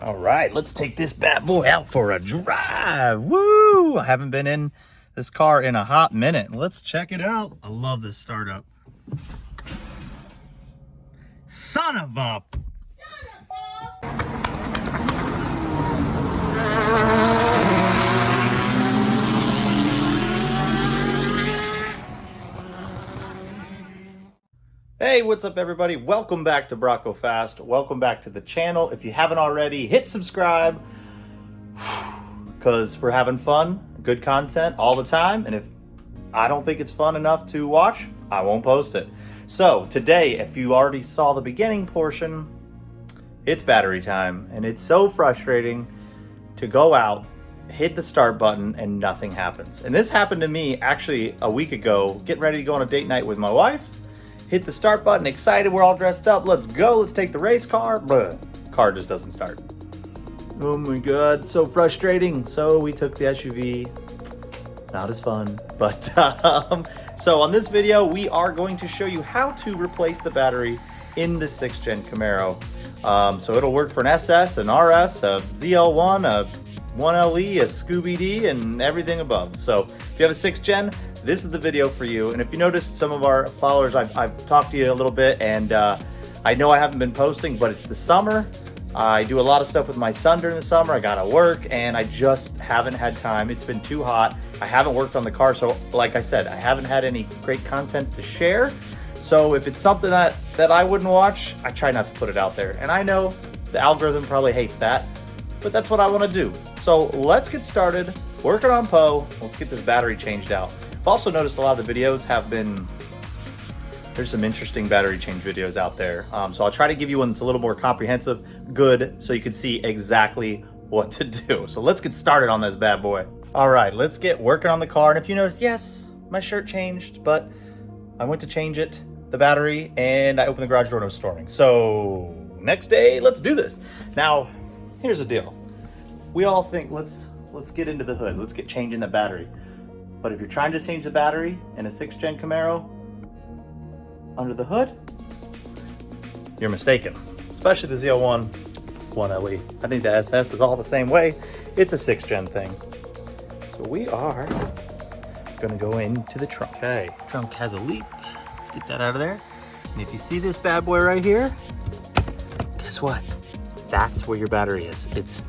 All right, let's take this bad boy out for a drive. Woo! I haven't been in this car in a hot minute. Let's check it out. I love this startup. Son of a... Hey, what's up everybody? Welcome back to Brocco Fast. Welcome back to the channel. If you haven't already, hit subscribe because we're having fun, good content all the time. And if I don't think it's fun enough to watch, I won't post it. So today, if you already saw the beginning portion, it's battery time. And it's so frustrating to go out, hit the start button and nothing happens. And this happened to me actually a week ago, getting ready to go on a date night with my wife. Hit the start button, excited, we're all dressed up, let's go, let's take the race car. But car just doesn't start. Oh my God, so frustrating. So we took the SUV, not as fun. But so on this video, we are going to show you how to replace the battery in the 6th gen Camaro. So it'll work for an SS, an RS, a ZL1, a 1LE, a Scooby-D, and everything above. So if you have a 6th gen, this is the video for you. And if you noticed, some of our followers, I've talked to you a little bit, and I know I haven't been posting, but it's the summer. I do a lot of stuff with my son during the summer. I gotta work, and I just haven't had time. It's been too hot. I haven't worked on the car, so like I said, I haven't had any great content to share. So if it's something that I wouldn't watch, I try not to put it out there. And I know the algorithm probably hates that, but that's what I wanna do. So let's get started, working on Poe. Let's get this battery changed out. I've also noticed a lot of the videos have been, there's some interesting battery change videos out there. So I'll try to give you one that's a little more comprehensive, good, so you can see exactly what to do. So let's get started on this bad boy. All right, let's get working on the car. And if you notice, yes, my shirt changed, but I went to change it, the battery, and I opened the garage door and it was storming. So next day, let's do this. Now, here's the deal. We all think, let's get into the hood. Let's get changing the battery. But if you're trying to change the battery in a 6th gen Camaro under the hood, you're mistaken. Especially the ZL1 1LE. I think the SS is all the same way. It's a 6th gen thing. So we are gonna go into the trunk. Okay, trunk has a leak. Let's get that out of there. And if you see this bad boy right here, guess what? That's where your battery is. It's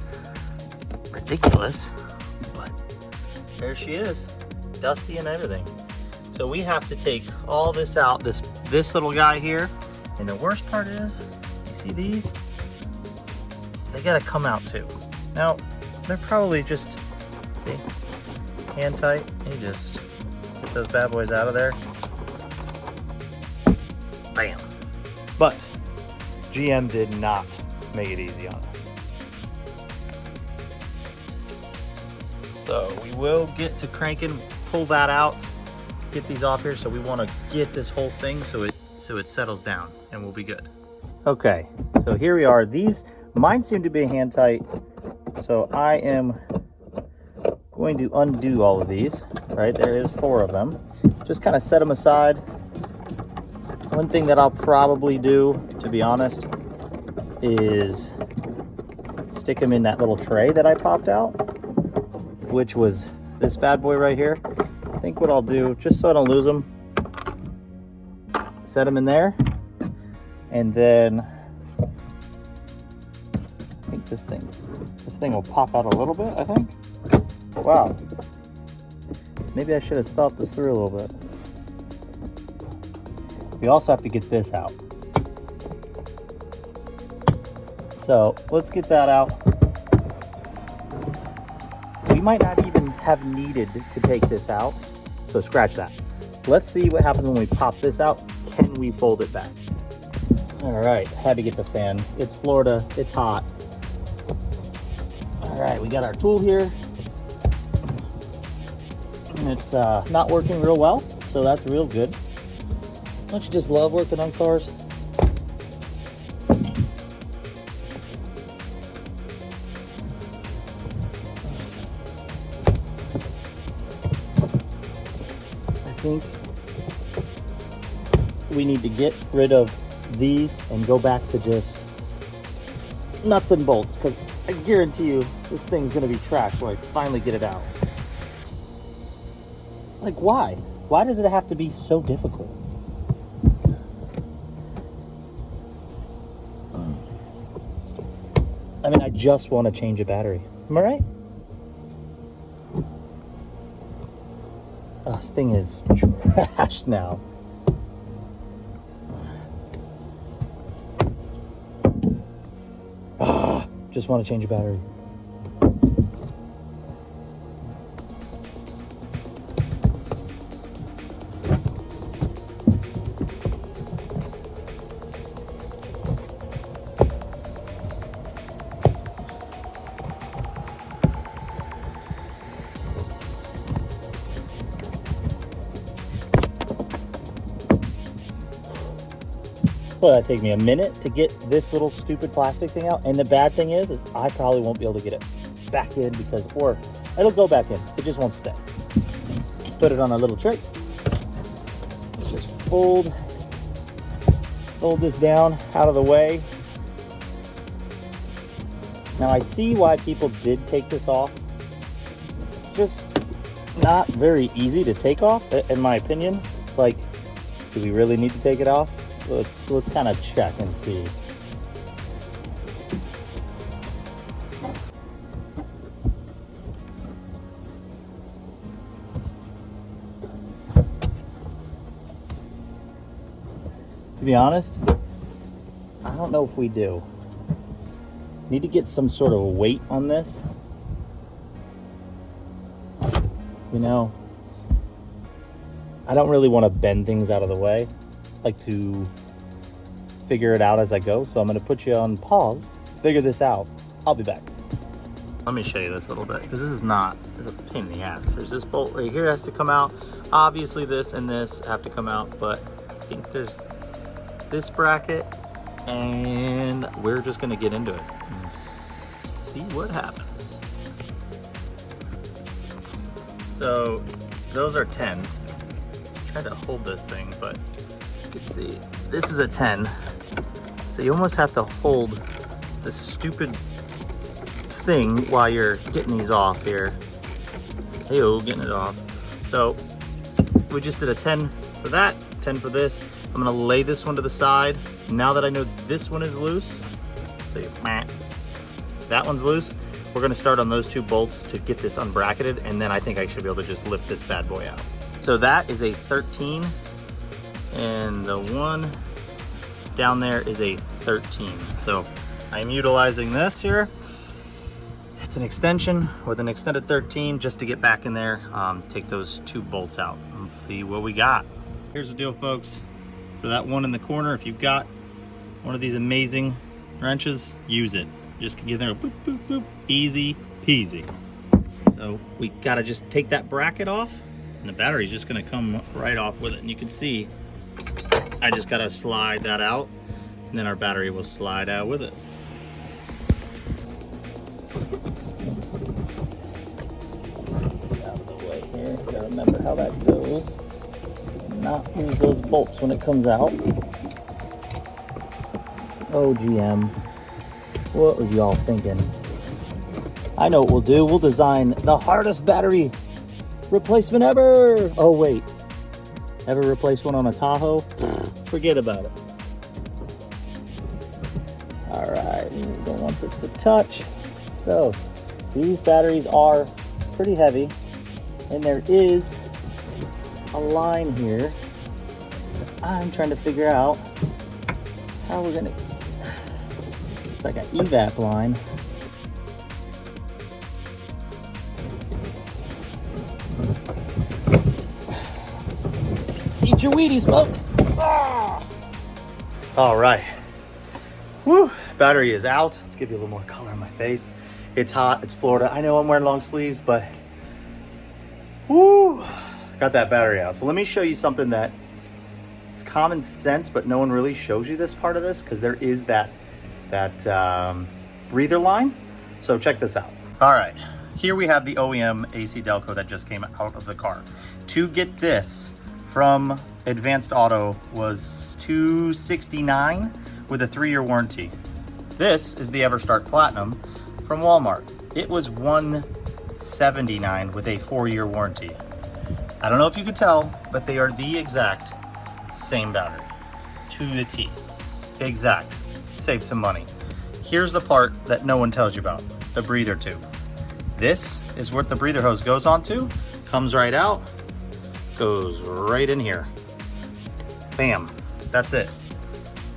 ridiculous, but there she is. Dusty and everything. So we have to take all this out, this little guy here. And the worst part is, you see these? They gotta come out too. Now, they're probably just, see, hand tight. You just get those bad boys out of there. Bam. But GM did not make it easy on us. So we will get to cranking, pull that out, get these off here. So we want to get this whole thing so it settles down and we'll be good. Okay, so here we are. These, mine seem to be hand tight. So I am going to undo all of these, right? There is 4 of them. Just kind of set them aside. One thing that I'll probably do, to be honest, is stick them in that little tray that I popped out, which was this bad boy right here. I think what I'll do, just so I don't lose them, set them in there, and then I think this thing will pop out a little bit, I think. Wow. Maybe I should have thought this through a little bit. We also have to get this out. So let's get that out. We might not even have needed to take this out, so scratch that. Let's see what happens when we pop this out. Can we fold it back? All right, had to get the fan. It's Florida, it's hot. All right, we got our tool here. And it's not working real well, so that's real good. Don't you just love working on cars? think we need to get rid of these and go back to just nuts and bolts, because I guarantee you this thing's gonna be trashed when I finally get it out. Like, why? Why does it have to be so difficult? I mean, I just want to change a battery. Am I right? Oh, this thing is trashed now. Just want to change a battery. Well, that'd take me a minute to get this little stupid plastic thing out. And the bad thing is I probably won't be able to get it back in because, or it'll go back in. It just won't stay. Put it on a little tray. Just fold this down out of the way. Now I see why people did take this off. Just not very easy to take off, in my opinion. Like, do we really need to take it off? Let's kind of check and see. To be honest, I don't know if we do. Need to get some sort of weight on this. You know, I don't really want to bend things out of the way. Like to figure it out as I go, so I'm going to put you on pause, figure this out. I'll be back. Let me show you this a little bit, because this is a pain in the ass. There's this bolt right here has to come out. Obviously this and this have to come out, but I think there's this bracket, and we're just going to get into it and see what happens. So those are 10s. Let's try to hold this thing, but you can see this is a 10, so you almost have to hold this stupid thing while you're getting these off here. Hey-oh, getting it off. So we just did a 10 for that, 10 for this. I'm gonna lay this one to the side. Now that I know this one is loose, so that one's loose, we're gonna start on those two bolts to get this unbracketed, and then I think I should be able to just lift this bad boy out. So that is a 13. And the one down there is a 13. So I'm utilizing this here. It's an extension with an extended 13 just to get back in there, take those two bolts out and see what we got. Here's the deal, folks. For that one in the corner, if you've got one of these amazing wrenches, use it. Just get there, boop, boop, boop, easy peasy. So we gotta just take that bracket off, and the battery's just gonna come right off with it. And you can see I just gotta slide that out, and then our battery will slide out with it. Get this out of the way here. Gotta remember how that goes. Not lose those bolts when it comes out. Oh, GM. What were y'all thinking? I know what we'll do. We'll design the hardest battery replacement ever. Oh, wait. Ever replace one on a Tahoe? Forget about it. All right, we don't want this to touch. So these batteries are pretty heavy, and there is a line here that I'm trying to figure out how we're gonna, it's like an evap line. Eat your Wheaties, folks. Ah! All right. Woo! Battery is out. Let's give you a little more color on my face. It's hot. It's Florida. I know I'm wearing long sleeves, but woo! Got that battery out. So let me show you something that it's common sense, but no one really shows you this part of this because there is that breather line. So check this out. All right. Here we have the OEM AC Delco that just came out of the car. To get this from Advanced Auto was $269 with a 3-year warranty. This is the EverStart Platinum from Walmart. It was $179 with a 4-year warranty. I don't know if you could tell, but they are the exact same battery to the T. Exact. Save some money. Here's the part that no one tells you about, the breather tube. This is what the breather hose goes onto, comes right out, goes right in here. Bam, that's it.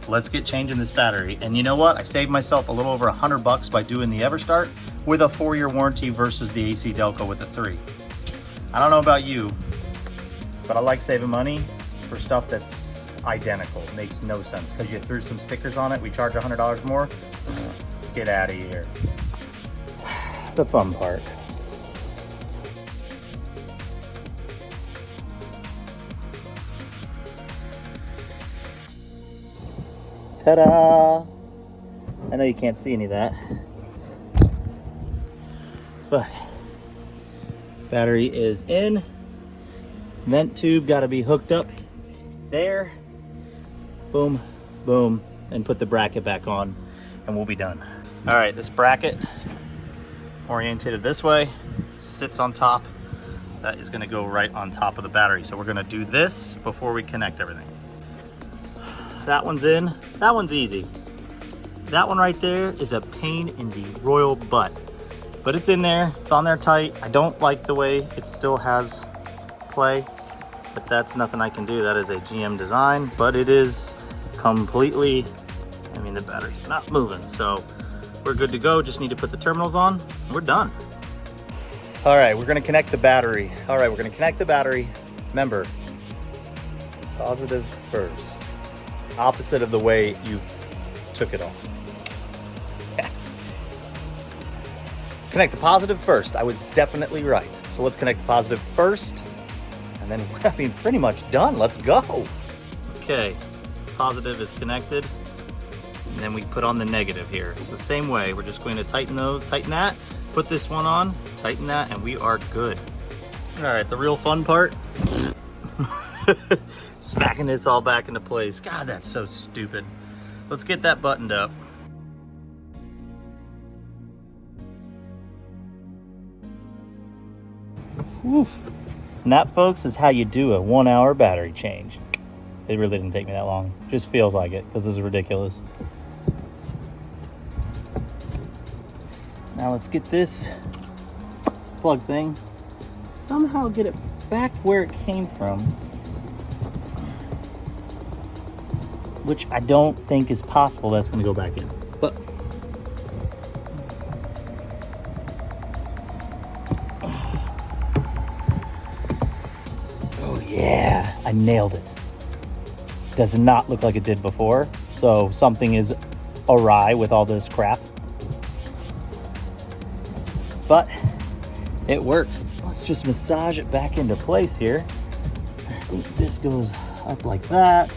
Let's get changing this battery. And you know what? I saved myself a little over $100 by doing the EverStart with a 4-year warranty versus the AC Delco with a 3. I don't know about you, but I like saving money for stuff that's identical. It makes no sense because you threw some stickers on it. We charge $100 more. Get out of here. The fun part. Ta-da! I know you can't see any of that, but battery is in. Vent tube got to be hooked up there. Boom, boom, and put the bracket back on, and we'll be done. All right, this bracket, oriented this way, sits on top. That is going to go right on top of the battery. So we're going to do this before we connect everything. That one's in. That one's easy. That one right there is a pain in the royal butt, but it's in there. It's on there tight. I don't like the way it still has play, but that's nothing I can do. That is a GM design, but it is completely, I mean, the battery's not moving, so we're good to go. Just need to put the terminals on. We're done. All right, we're gonna connect the battery. All right, we're gonna connect the battery. Remember, positive first. Opposite of the way you took it off. Yeah. Connect the positive first. I was definitely right. So let's connect the positive first, and then I mean, pretty much done. Let's go. Okay, positive is connected, and then we put on the negative here. So the same way, we're just going to tighten that, put this one on, tighten that, and we are good. All right, the real fun part. Smacking this all back into place. God, that's so stupid. Let's get that buttoned up. Oof. And that, folks, is how you do a 1-hour battery change. It really didn't take me that long. Just feels like it, because this is ridiculous. Now let's get this plug thing, somehow get it back where it came from, which I don't think is possible. That's going to go back in, but oh yeah, I nailed it. Does not look like it did before, so something is awry with all this crap, but it works. Let's just massage it back into place here. I think this goes up like that.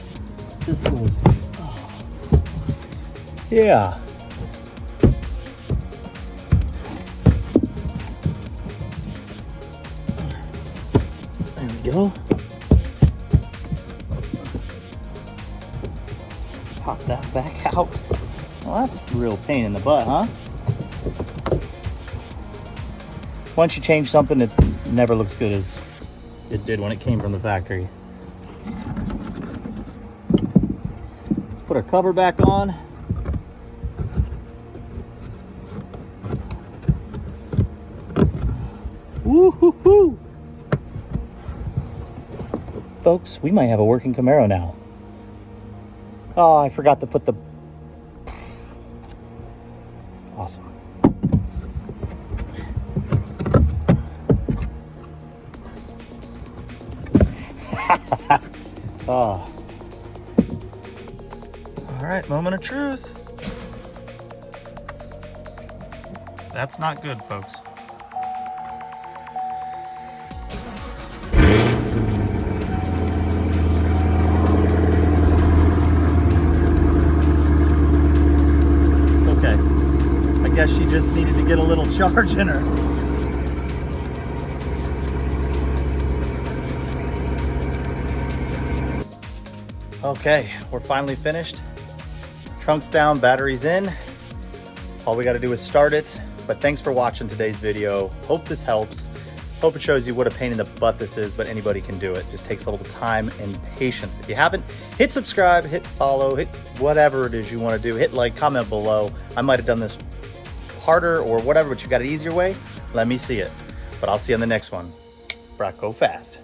This goes, oh. Yeah. There we go. Pop that back out. Well, that's a real pain in the butt, huh? Once you change something, it never looks good as it did when it came from the factory. Put our cover back on. Woo-hoo-hoo! Folks, we might have a working Camaro now. Oh, I forgot to put the... Awesome. Oh. All right, moment of truth. That's not good, folks. Okay, I guess she just needed to get a little charge in her. Okay, we're finally finished. Trunk's down, battery's in. All we got to do is start it, But thanks for watching today's video. Hope this helps. Hope it shows you what a pain in the butt this is, but anybody can do it. Just takes a little time and patience. If you haven't, hit subscribe, hit follow, hit whatever it is you want to do. Hit like, comment below. I might have done this harder or whatever, but you got an easier way. Let me see it. But I'll see you on the next one. Brock, go fast.